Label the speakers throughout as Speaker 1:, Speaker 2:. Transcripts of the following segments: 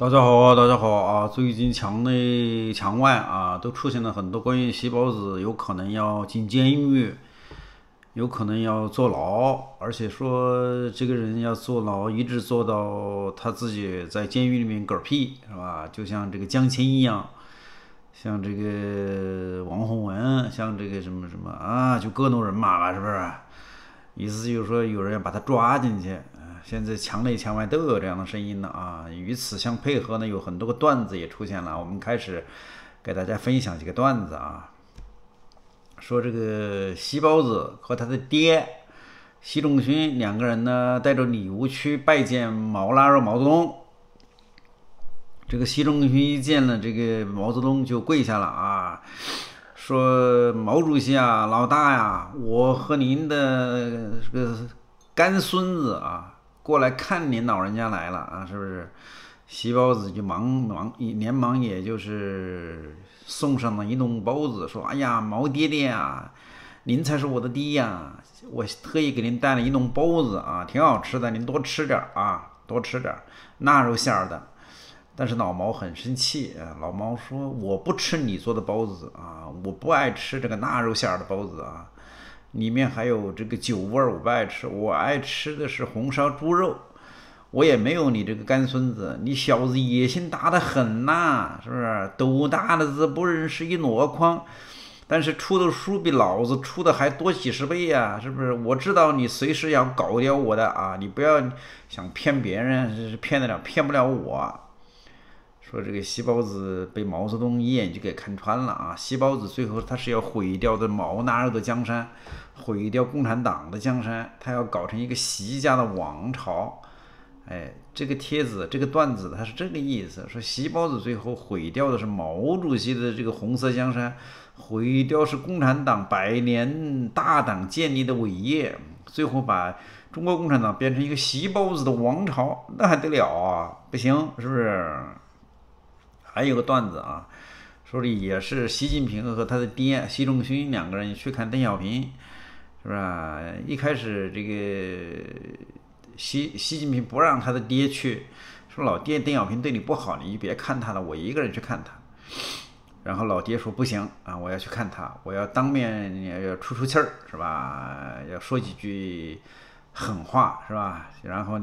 Speaker 1: 大家好啊，大家好啊！最近墙内墙外啊，都出现了很多关于细胞子有可能要进监狱，有可能要坐牢，而且说这个人要坐牢，一直坐到他自己在监狱里面嗝屁，是吧？就像这个江青一样，像这个王洪文，像这个什么什么啊，就各路人马吧，是不是？意思就是说有人要把他抓进去。现在墙内墙外都有这样的声音了啊！与此相配合呢，有很多个段子也出现了。我们开始给大家分享几个段子啊，说这个细胞子和他的爹习仲勋两个人呢，带着礼物去拜见毛泽东。这个习仲勋一见了这个毛泽东就跪下了啊，说毛主席啊，老大呀，我和您的这个干孙子啊。过来看您老人家来了啊，是不是？细胞子就连忙也就是送上了一笼包子，说：“哎呀，毛爹爹啊，您才是我的爹呀！我特意给您带了一笼包子啊，挺好吃的，您多吃点啊，多吃点，腊肉馅的。”但是老毛很生气啊，老毛说：“我不吃你做的包子啊，我不爱吃这个腊肉馅的包子啊。”里面还有这个酒味儿，我不爱吃，我爱吃的是红烧猪肉。我也没有你这个干孙子，你小子野心大得很呐，是不是？斗大的字不认识一箩筐，但是出的书比老子出的还多几十倍呀，是不是？我知道你随时要搞掉我的啊，你不要想骗别人，骗得了，骗不了我。说这个细胞子被毛泽东一眼就给看穿了啊！细胞子最后他是要毁掉的毛纳肉的江山，毁掉共产党的江山，他要搞成一个习家的王朝。哎，这个帖子这个段子它是这个意思，说细胞子最后毁掉的是毛主席的这个红色江山，毁掉是共产党100年大党建立的伟业，最后把中国共产党变成一个细胞子的王朝，那还得了啊？不行，是不是？还有个段子啊，说的也是习近平和他的爹习仲勋两个人去看邓小平，是吧？一开始这个习近平不让他的爹去，说老爹邓小平对你不好，你就别看他了，我一个人去看他。然后老爹说不行啊，我要去看他，我要当面要出气儿，是吧？要说几句狠话，是吧？然后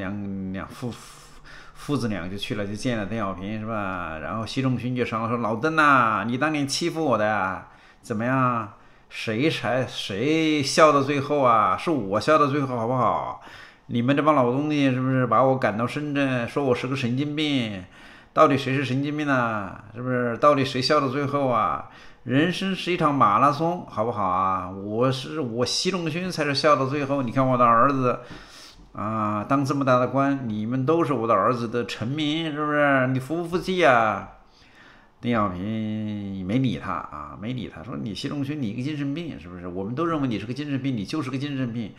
Speaker 1: 父子俩就去了，就见了邓小平，是吧？然后习仲勋就上来说：“老邓呐，你当年欺负我的，怎么样？谁笑到最后啊？是我笑到最后，好不好？你们这帮老东西是不是把我赶到深圳，说我是个神经病？到底谁是神经病啊？是不是？到底谁笑到最后啊？人生是一场马拉松，好不好啊？我习仲勋才是笑到最后。你看我的儿子。”啊，当这么大的官，你们都是我的儿子的臣民，是不是？你服不服气啊？邓小平没理他啊，没理他，说你习仲勋，你一个精神病，是不是？我们都认为你是个精神病，你就是个精神病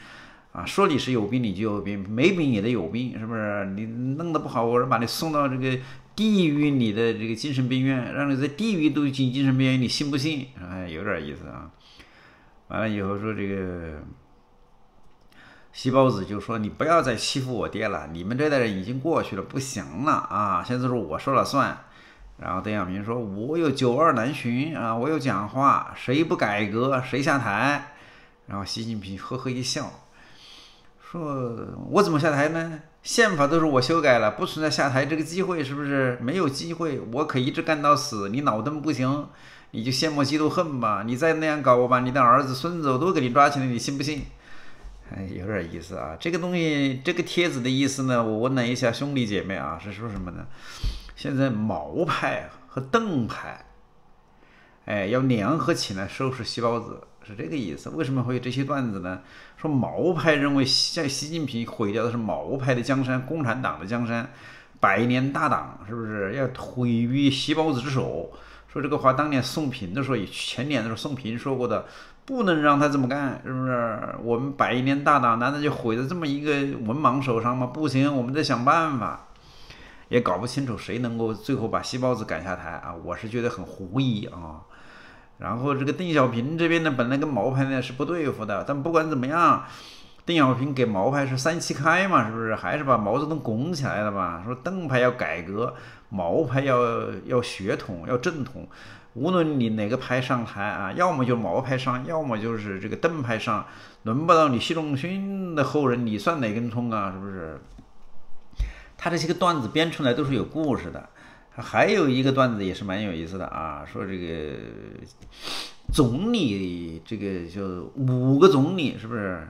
Speaker 1: 啊！说你是有病，你就有病，没病也得有病，是不是？你弄得不好，我把你送到这个地狱里的这个精神病院，让你在地狱都进精神病院，你信不信？哎，有点意思啊。完了以后说这个。细胞子就说：“你不要再欺负我爹了，你们这代人已经过去了，不行了啊！现在是我说了算。”然后邓小平说：“我有92南巡啊，我有讲话，谁不改革谁下台。”然后习近平呵呵一笑，说：“我怎么下台呢？宪法都是我修改了，不存在下台这个机会，是不是？没有机会，我可一直干到死。你老邓不行，你就羡慕嫉妒恨吧。你再那样搞，我把你的儿子孙子我都给你抓起来，你信不信？”哎，有点意思啊！这个东西，这个帖子的意思呢，我问了一下兄弟姐妹啊，是说什么呢？现在毛派和邓派，哎，要联合起来收拾细胞子，是这个意思。为什么会有这些段子呢？说毛派认为习近平毁掉的是毛派的江山，共产党的江山，100年大党是不是要毁于细胞子之手？说这个话，当年宋平的时候，前年的时候宋平说过的。不能让他这么干，是不是？我们100年大党难道就毁在这么一个文盲手上吗？不行，我们得想办法。也搞不清楚谁能够最后把细胞子赶下台啊！我是觉得很狐疑啊。然后这个邓小平这边呢，本来跟毛派呢是不对付的，但不管怎么样，邓小平给毛派是3七开嘛，是不是？还是把毛泽东拱起来了吧？说邓派要改革，毛派要血统，要正统。无论你哪个派上台啊，要么就毛派上，要么就是这个邓派上，轮不到你习仲勋的后人，你算哪根葱啊？是不是？他这些个段子编出来都是有故事的。还有一个段子也是蛮有意思的啊，说这个总理，这个就5个总理，是不是？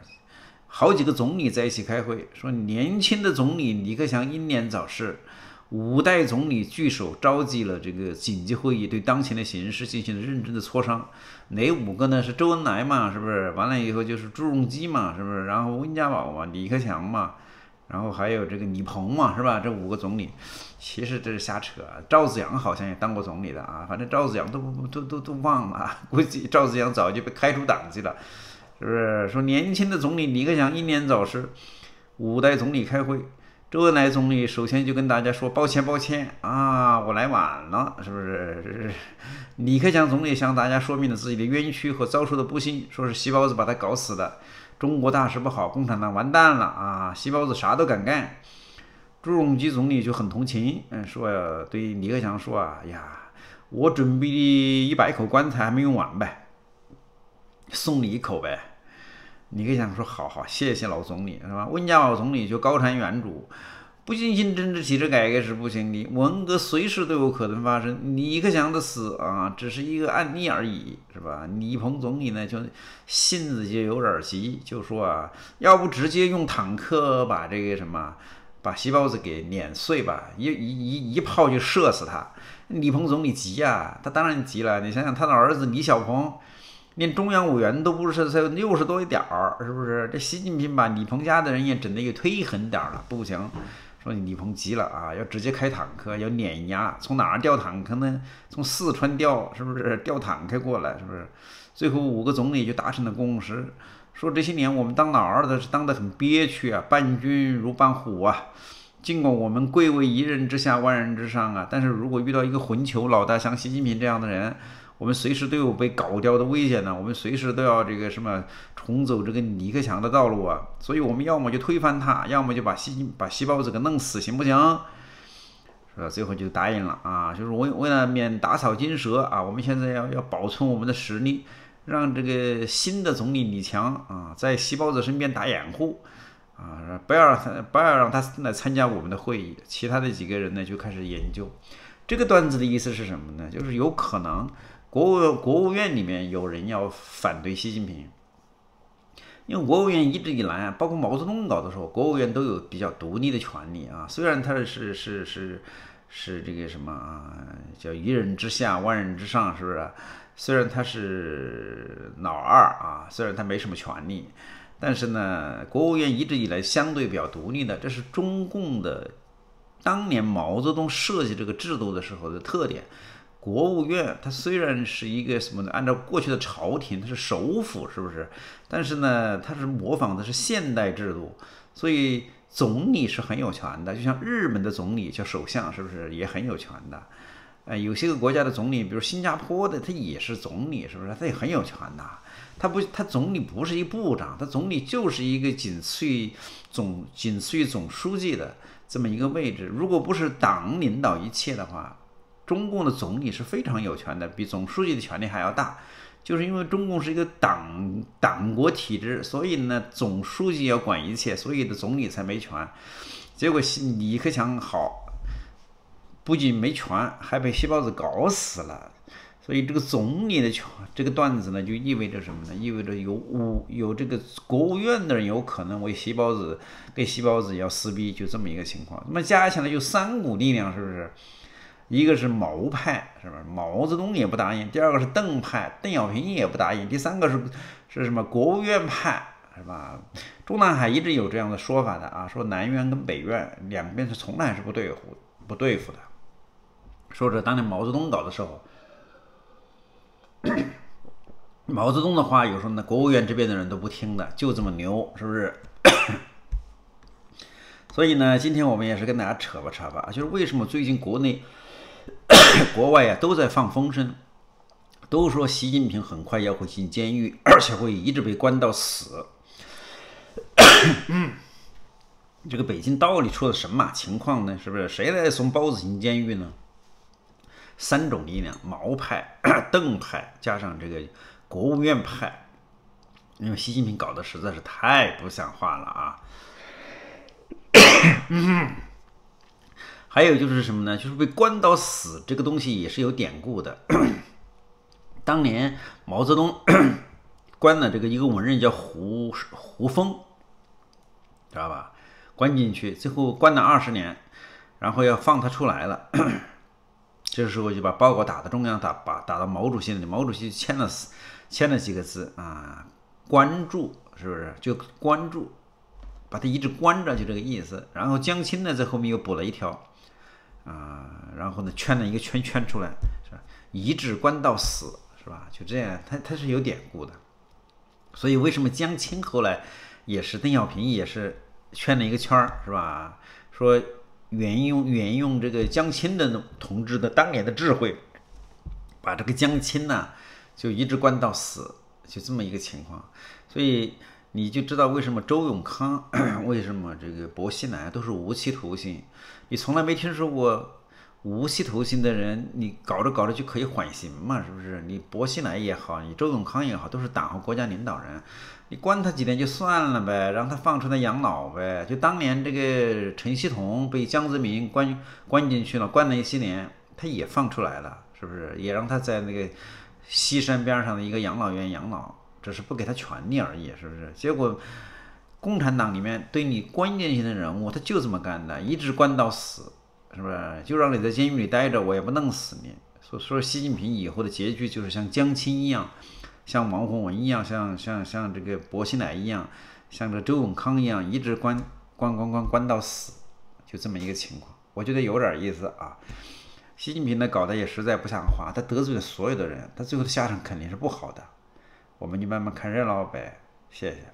Speaker 1: 好几个总理在一起开会，说年轻的总理李克强英年早逝，5代总理聚首召集了这个紧急会议，对当前的形势进行了认真的磋商。哪5个呢？是周恩来嘛，是不是？完了以后就是朱镕基嘛，是不是？然后温家宝嘛，李克强嘛，然后还有这个李鹏嘛，是吧？这5个总理，其实这是瞎扯。赵紫阳好像也当过总理的啊，反正赵紫阳都忘了，估计赵紫阳早就被开除党籍了。是不是说年轻的总理李克强英年早逝，5代总理开会，周恩来总理首先就跟大家说抱歉啊，我来晚了，是不是？李克强总理向大家说明了自己的冤屈和遭受的不幸，说是细胞子把他搞死的，中国大事不好，共产党完蛋了啊，细胞子啥都敢干。朱镕基总理就很同情，说呀，对李克强说啊，呀，我准备的100口棺材还没用完呗，送你1口呗。李克强说好，谢谢老总理，是吧？温家宝总理就高瞻远瞩，不进行政治体制改革是不行的，文革随时都有可能发生。李克强的死啊，只是一个案例而已，是吧？李鹏总理呢，就性子就有点急，就说啊，要不直接用坦克把这个什么，把细胞子给碾碎吧，一炮就射死他。李鹏总理急啊，他当然急了。你想想，他的儿子李小鹏。连中央委员都不是，才60多一点儿，是不是？这习近平把李鹏家的人也整得又忒狠点了，不行。说李鹏急了啊，要直接开坦克，要碾压。从哪儿调坦克呢？从四川调，是不是？调坦克过来，是不是？最后5个总理就达成了共识，说这些年我们当老二的是当得很憋屈啊，伴君如伴虎啊。尽管我们贵为一人之下，万人之上啊，但是如果遇到一个混球老大，像习近平这样的人，我们随时都有被搞掉的危险呢，我们随时都要这个什么重走这个李克强的道路啊，所以我们要么就推翻他，要么就把细胞子给弄死，行不行？是吧？最后就答应了啊，就是为了免打草惊蛇啊，我们现在要保存我们的实力，让这个新的总理李强啊在细胞子身边打掩护啊，不要让他来参加我们的会议。其他的几个人呢就开始研究。这个段子的意思是什么呢？就是有可能国务院里面有人要反对习近平，因为国务院一直以来啊，包括毛泽东搞的时候，国务院都有比较独立的权利啊。虽然他是这个什么啊，叫一人之下，万人之上，是不是？虽然他是老二啊，虽然他没什么权利，但是呢，国务院一直以来相对比较独立的，这是中共的当年毛泽东设计这个制度的时候的特点。国务院它虽然是一个什么呢？按照过去的朝廷，它是首辅，是不是？但是呢，它是模仿的是现代制度，所以总理是很有权的。就像日本的总理叫首相，是不是也很有权的？有些个国家的总理，比如新加坡的，他也是总理，是不是？他也很有权的。他总理不是一部长，他总理就是一个仅次于总书记的这么一个位置。如果不是党领导一切的话，中共的总理是非常有权的，比总书记的权力还要大。就是因为中共是一个党国体制，所以呢，总书记要管一切，所以的总理才没权。结果李克强好，不仅没权，还被细胞子搞死了。所以这个总理的这个段子呢，就意味着什么呢？意味着有这个国务院的人有可能跟细胞子要撕逼，就这么一个情况。那么加起来就3股力量，是不是？一个是毛派，是吧？毛泽东也不答应；第二个是邓派，邓小平也不答应；第三个是什么？国务院派，是吧？中南海一直有这样的说法的啊，说南院跟北院两边是从来是不对付的。说这当年毛泽东搞的时候，毛泽东的话有时候呢，国务院这边的人都不听的，就这么牛，是不是？所以呢，今天我们也是跟大家扯吧，就是为什么最近国内国外都在放风声，都说习近平很快要会进监狱，而且会一直被关到死。这个北京到底出了什么情况呢？是不是谁来送包子进监狱呢？三种力量：毛派、邓派，加上这个国务院派。因为习近平搞得实在是太不像话了啊！还有就是什么呢？就是被关到死这个东西也是有典故的。当年毛泽东关了这个一个文人叫胡风，知道吧？关进去，最后关了20年，然后要放他出来了。这时候就把报告打到中央，打到毛主席那里，毛主席签了几个字啊，关注，是不是？就关注，把他一直关着，就这个意思。然后江青呢，在后面又补了一条然后呢圈了一个圈圈出来，是吧？一直关到死，是吧？就这样，他是有典故的。所以为什么江青后来也是邓小平也是圈了一个圈是吧？说沿用这个江青的同志的当年的智慧，把这个江青呢就一直关到死，就这么一个情况。所以你就知道为什么周永康为什么这个薄熙来都是无期徒刑，你从来没听说过无期徒刑的人，你搞着搞着就可以缓刑嘛？是不是？你薄熙来也好，你周永康也好，都是党和国家领导人，你关他几年就算了呗，让他放出来养老呗。就当年这个陈锡同被江泽民关进去了，关了1些年，他也放出来了，是不是？也让他在那个西山边上的一个养老院养老，只是不给他权利而已，是不是？结果共产党里面对你关键性的人物，他就这么干的，一直关到死。是不是？就让你在监狱里待着，我也不弄死你。所以说，习近平以后的结局就是像江青一样，像王洪文一样，像这个薄熙来一样，像这周永康一样，一直关到死，就这么一个情况。我觉得有点意思啊。习近平呢搞得也实在不像话，他得罪了所有的人，他最后的下场肯定是不好的。我们就慢慢看热闹呗，谢谢。